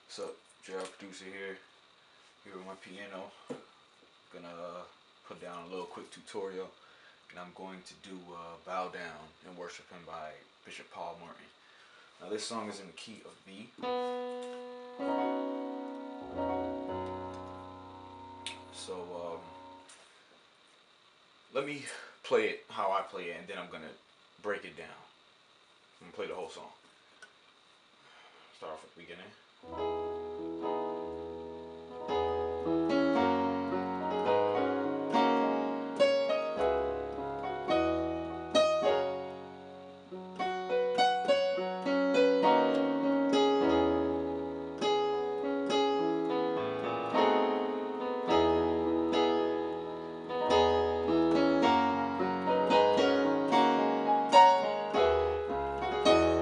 What's up, JR Producer here with my piano. Gonna put down a little quick tutorial, and I'm going to do Bow Down and Worship Him by Bishop Paul Morton. Now this song is in the key of B. So let me play it how I play it, and then I'm gonna break it down. I'm gonna play the whole song. Start off at the beginning.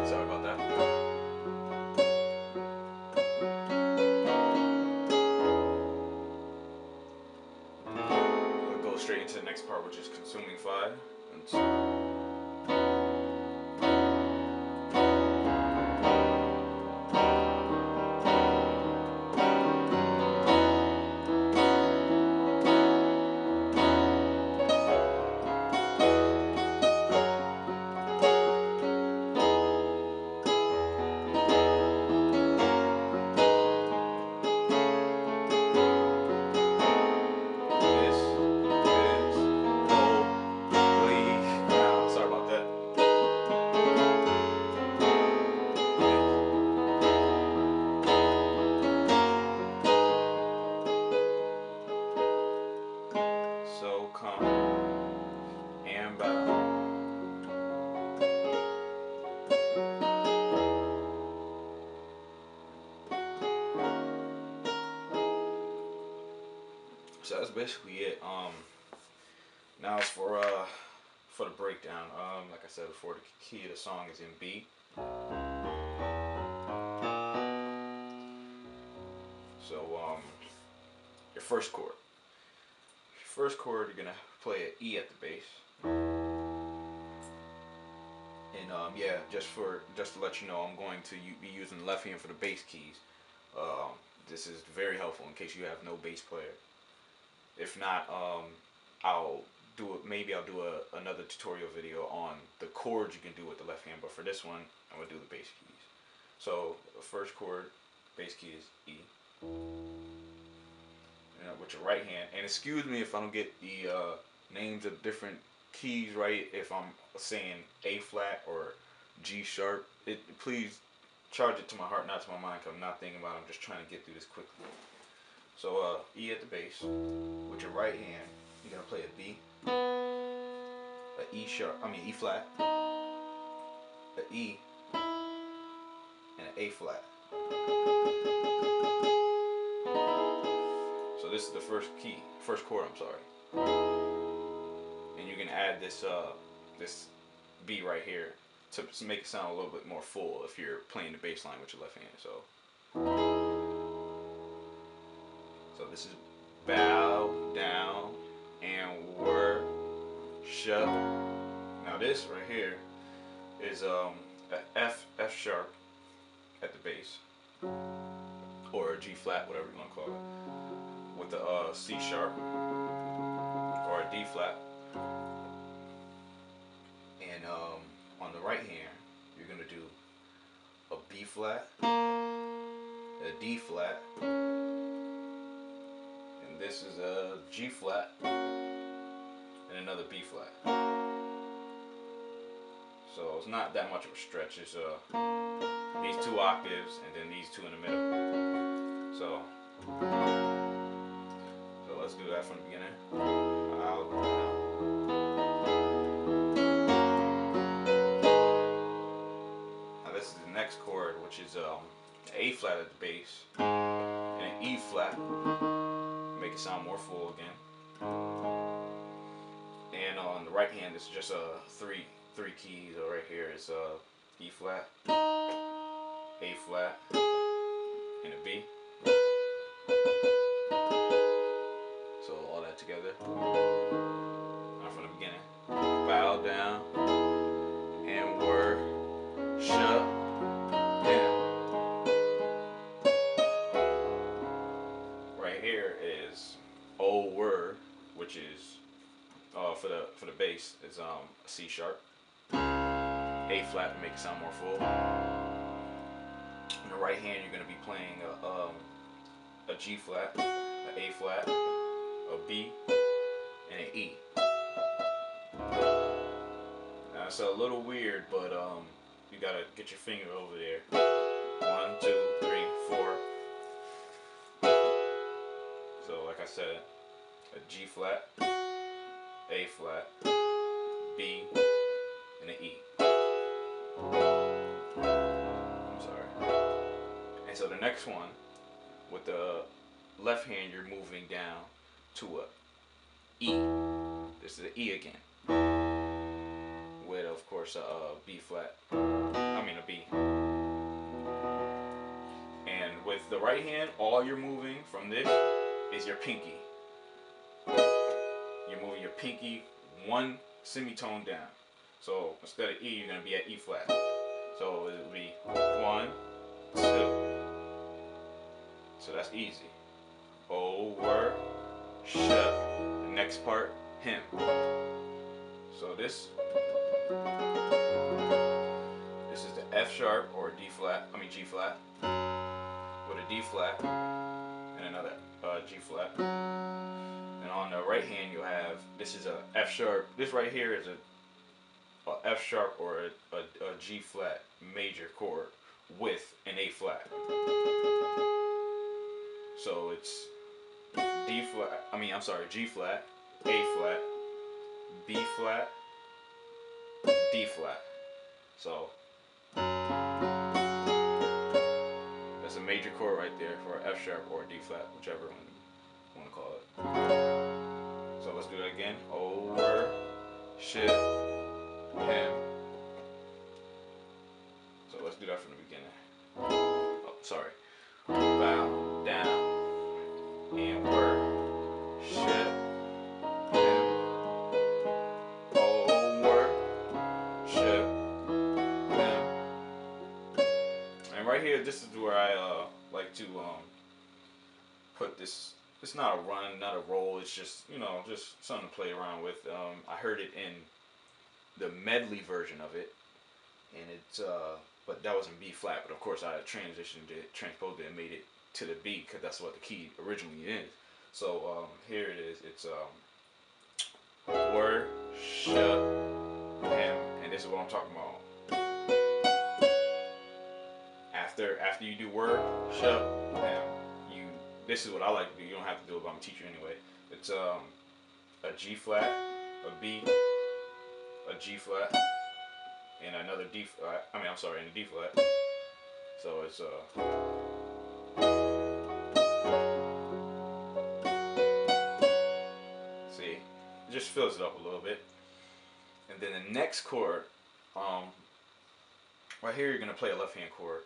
Sorry about that. We'll go straight into the next part, which is consuming fire. So come and bow. So that's basically it. Now it's for the breakdown. Like I said before, the key of the song is in B. So your first chord. First chord, you're gonna play an E at the bass, and yeah, just to let you know, I'm going to be using the left hand for the bass keys. This is very helpful in case you have no bass player. If not, I'll do it. Maybe I'll do another tutorial video on the chords you can do with the left hand. But for this one, I'm gonna do the bass keys. So the first chord, bass key is E. With your right hand, and excuse me if I don't get the names of different keys right. If I'm saying A flat or G sharp, please charge it to my heart, not to my mind, because I'm not thinking about it. I'm just trying to get through this quickly. So E at the bass. With your right hand, you're gonna play a B, a E sharp, E flat, a E, and an A flat. So this is the first chord, I'm sorry. And you can add this this B right here to make it sound a little bit more full if you're playing the bass line with your left hand. So this is bow down and worship. Now this right here is a F sharp at the bass, or a G flat, whatever you want to call it, with the C sharp or a D flat, and on the right hand you're gonna do a B flat, a D flat, and this is a G flat and another B flat. So it's not that much of a stretch. It's these two octaves and then these two in the middle. So let's do that from the beginning. Now this is the next chord, which is an A flat at the bass and an E flat. Make it sound more full again. And on the right hand, it's just three keys. Right here is E flat, A flat, and a B. So all that together. Now from the beginning. Bow down and worship Him. has O word, which is for the bass is a C sharp, A flat to make it sound more full. In the right hand, you're gonna be playing a G flat, an A flat, a B, and an E. Now it's a little weird, but you gotta get your finger over there. 1, 2, 3, 4. So like I said, a G flat, A flat, B, and an E. I'm sorry. And so the next one, with the left hand, you're moving down to a E. This is an E again. With, of course, a B flat. I mean a B. And with the right hand, all you're moving from this is your pinky. You're moving your pinky one semitone down. So instead of E, you're going to be at E flat. So it'll be 1, 2. So that's easy. Over, shut. The next part, him. So this is the F sharp or D flat, G flat, with a D flat and another G flat. And on the right hand you'll have, this is a F sharp, this right here is a F sharp or a G flat major chord with an A flat. So it's G flat, A flat, B flat, D flat. So that's a major chord right there for F sharp or D flat, whichever one you want to call it. So let's do that again. Over, shift, him. So let's do that from the beginning. Oh, sorry. Bow, down, and work, shift, him. Over, shift, him. And right here, this is where I like to put this. It's not a run, not a roll. It's just, just something to play around with. I heard it in the medley version of it, and it's but that was in B flat. But of course, I transposed it, and made it to the B because that's what the key originally is. So here it is. It's worship him, and this is what I'm talking about. After you do worship him, this is what I like to do. You don't have to do it, but I'm a teacher anyway. It's a G flat, a B, a G flat, and another D flat. And a D flat. So it's see, it just fills it up a little bit. And then the next chord, right here you're gonna play a left hand chord.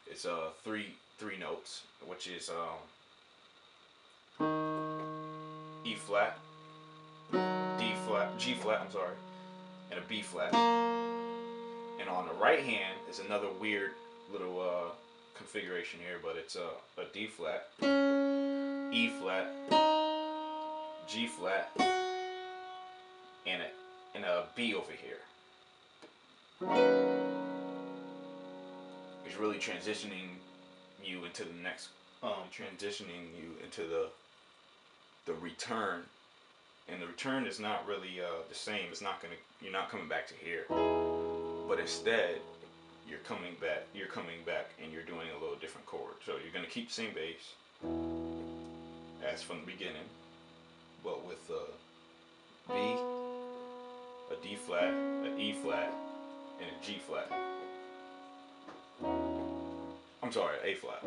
It's three notes, which is E flat, D flat, G flat, and a B flat. And on the right hand is another weird little configuration here, but it's a D flat, E flat, G flat, and a B over here. It's really transitioning you into the next, the return, and the return is not really the same. You're not coming back to here, but instead you're coming back, and you're doing a little different chord. So you're gonna keep the same bass as from the beginning, but with a B, a D flat, an E flat, and a G flat. I'm sorry, A flat.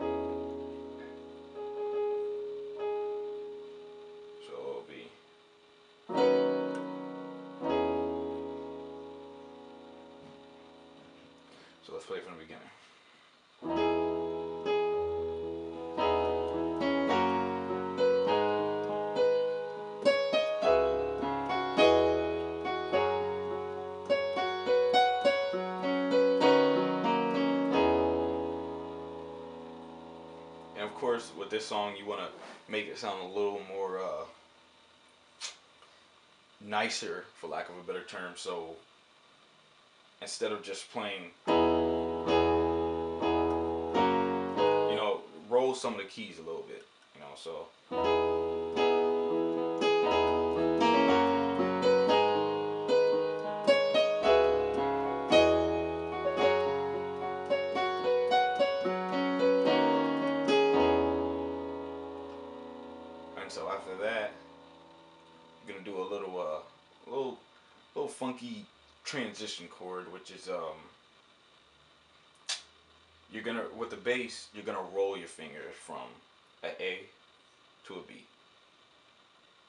So it'll be. So let's play from the beginning. And of course, with this song, you want to make it sound a little more nicer, for lack of a better term. So instead of just playing, roll some of the keys a little bit, so. And so after that, you're gonna do a little funky transition chord, which is you're gonna, with the bass, you're gonna roll your fingers from a to a B.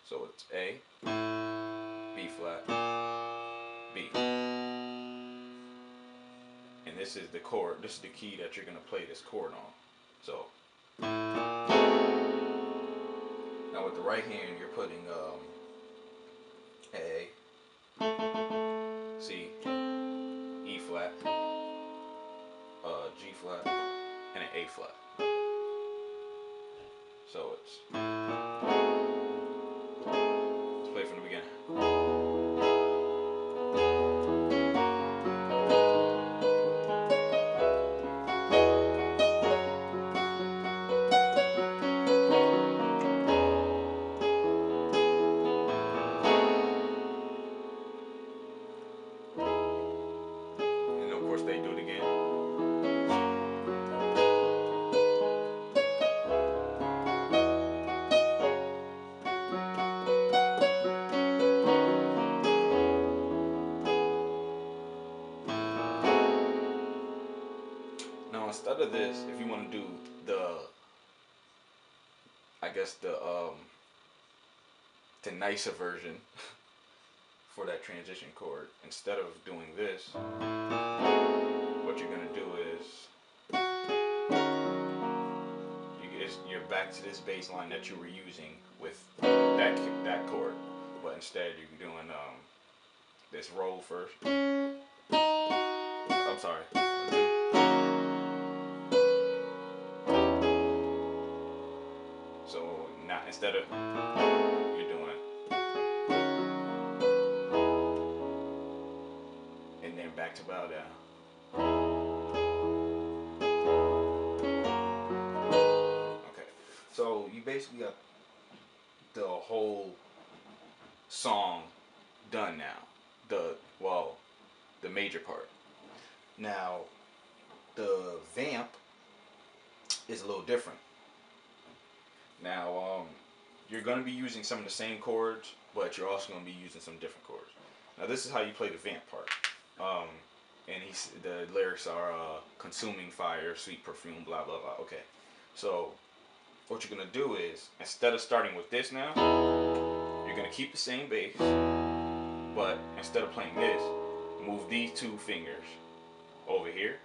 So it's A, B flat, B. And this is the chord, this is the key that you're gonna play this chord on. So now with the right hand, you're putting A, C, E flat, G flat, and an A flat. So let's play from the beginning. And of course they do it again. Now instead of this, if you want to do the nicer version for that transition chord, instead of doing this, what you're gonna do is you're back to this bass line that you were using with that chord, but instead you're doing this roll first. I'm sorry. So now instead of you're doing, and then back to bow down. Okay, so you basically got the whole song done now. The major part. Now the vamp is a little different. Now, you're going to be using some of the same chords, but you're also going to be using some different chords. Now, this is how you play the vamp part. And the lyrics are consuming fire, sweet perfume, blah, blah, blah. Okay. So, what you're going to do is, instead of starting with this now, you're going to keep the same bass, but instead of playing this, move these two fingers over here.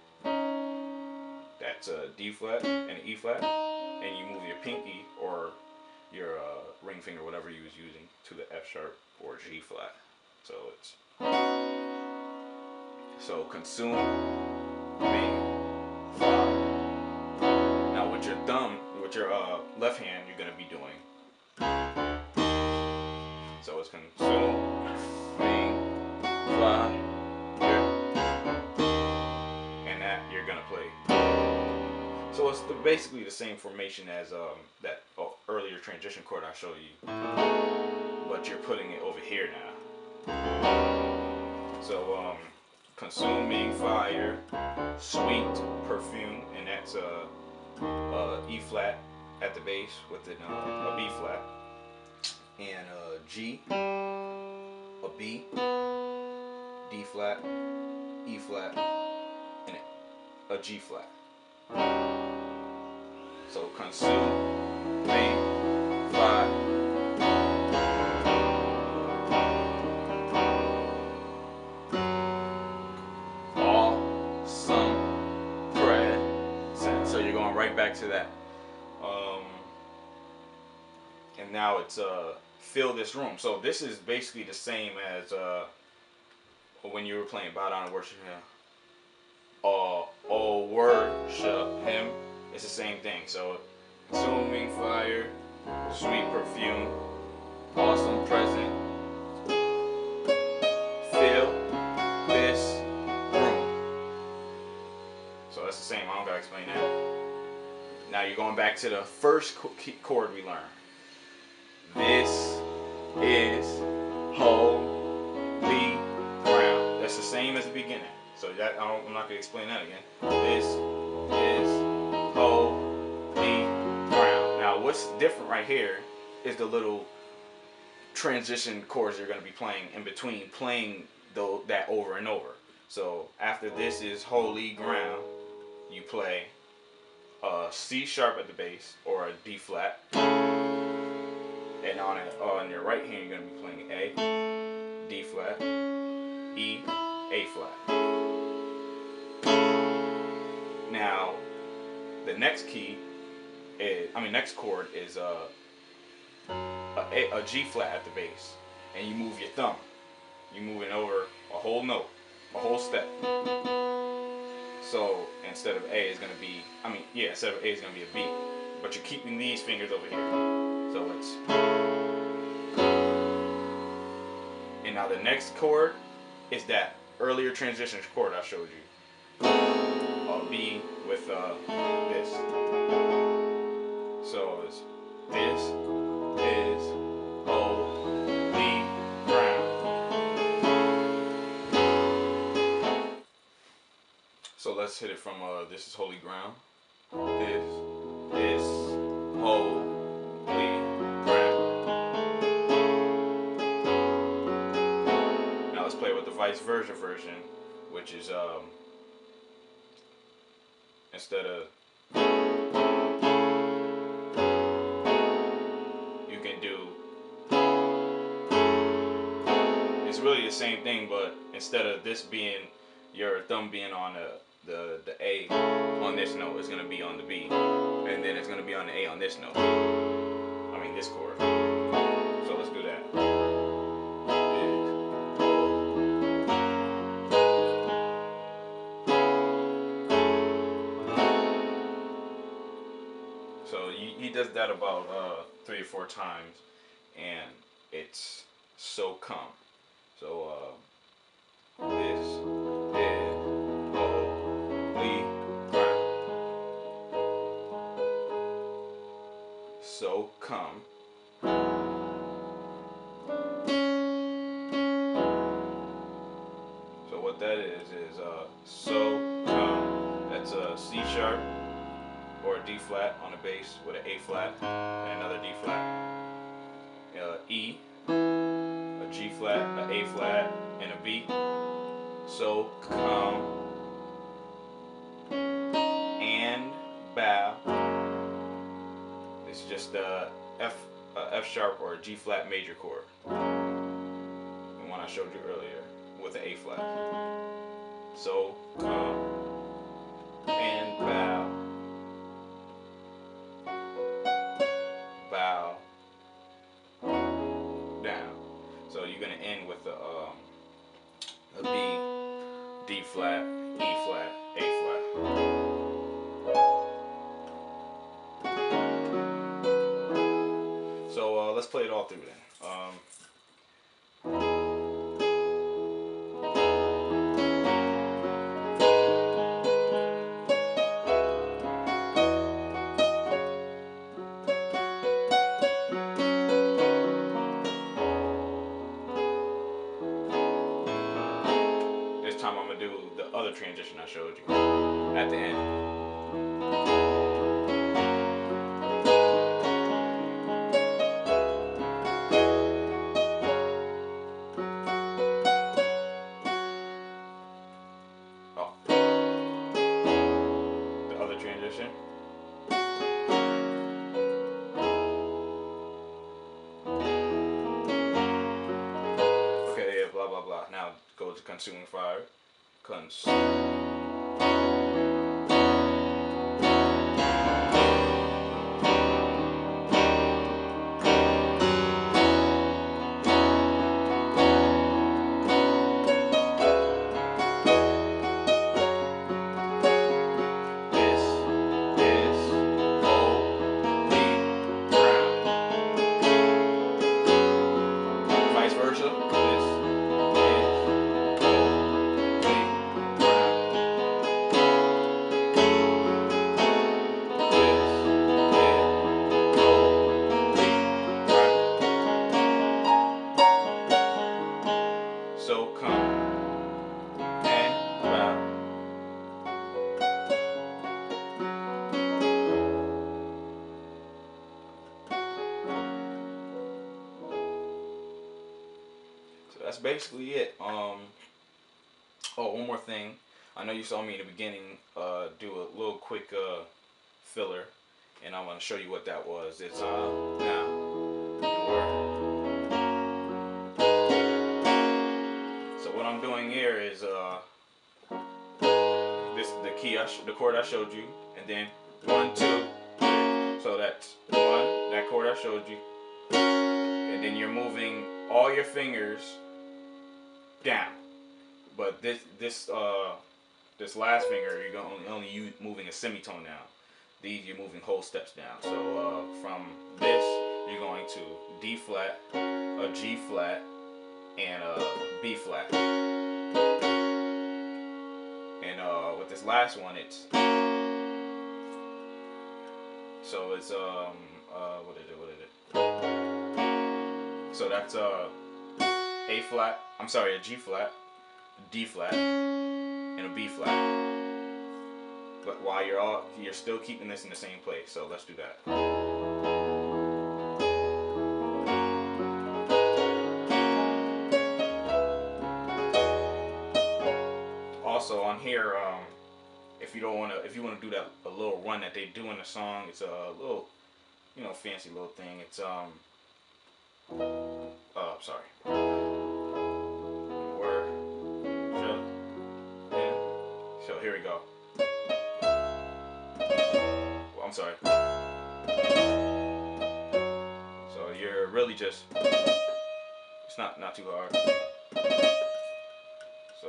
That's a D flat and an E flat. And you move your pinky or your ring finger, whatever you was using, to the F sharp or G flat. So it's consume, me, fly. Now with your thumb, with your left hand, you're gonna be doing. So it's consume, me, fly, and that you're gonna play. So it's basically the same formation as that earlier transition chord I showed you, but you're putting it over here now. So consuming fire, sweet perfume, and that's E flat at the bass with a B flat, and G, a B, D flat, E flat, and a G flat. So consume, me, fly. Awesome present. So you're going right back to that. And now it's fill this room. So this is basically the same as when you were playing Bow Down and Worship Him. Oh, worship Him. It's the same thing. So consuming fire, sweet perfume, awesome present, fill this room. So that's the same. I don't gotta explain that. Now you're going back to the first chord we learned. This is holy ground. That's the same as the beginning. So that I'm not gonna explain that again. This is holy ground. Now what's different right here is the little transition chords you're gonna be playing in between, playing that over and over. So after this is holy ground, you play a C sharp at the bass or a D flat, and on your right hand you're gonna be playing A, D flat, E, A flat. Now the next next chord is a G flat at the bass, and you move your thumb. You move it over a whole note, a whole step. So instead of A is gonna be, instead of A is gonna be a B, but you're keeping these fingers over here. So it's, and now the next chord is that earlier transition chord I showed you. A B with this. So it's this is holy ground. So let's hit it from this is holy ground. This is holy ground. Now let's play with the vice versa version, which is instead of, you can do, it's really the same thing, but instead of this being your thumb being on the A on this note, it's gonna be on the B, and then it's gonna be on the A on this note. This chord. So let's do that. So he does that about 3 or 4 times, and it's so calm. So this is holy ground. So come. So what that is so come. That's a C sharp or a D flat on the bass with an A flat and another D flat. E, a G flat, an A flat, and a B. So come and bow. It's just a F sharp or a G flat major chord, the one I showed you earlier with an A flat. So come and bow, bow down. So you're gonna end with a B, D flat, E flat, A flat. So let's play it all through then. This time I'm gonna do the other transition I showed you at the end. Transition. Okay, yeah, blah blah blah. Now go to consuming fire. that's basically it. Oh, one more thing. I know you saw me in the beginning do a little quick filler, and I'm gonna show you what that was. It's now. So what I'm doing here is the key the chord I showed you, and then 1, 2. So that's 1, that chord I showed you, and then you're moving all your fingers down. But this last finger, you're only moving a semitone down. These you're moving whole steps down. So from this, you're going to D flat, a G flat, and a B flat. And with this last one, it's what is it? So that's a flat. I'm sorry, a G flat, a D flat, and a B flat. But while you're still keeping this in the same place. So let's do that. Also on here, if you want to do that a little run that they do in the song, it's a little, fancy little thing. It's sorry. Word. So here we go. Well, I'm sorry. So you're really just, it's not too hard. So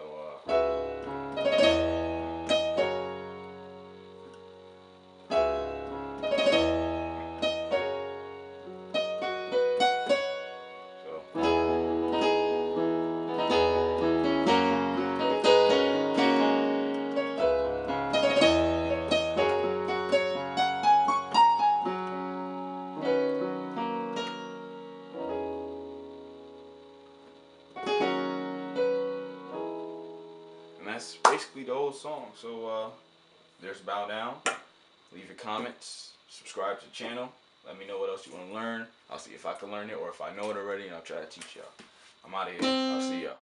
that's basically the whole song. So there's Bow Down. Leave your comments, subscribe to the channel, let me know what else you want to learn. I'll see if I can learn it, or if I know it already, and I'll try to teach y'all. I'm out of here. I'll see y'all.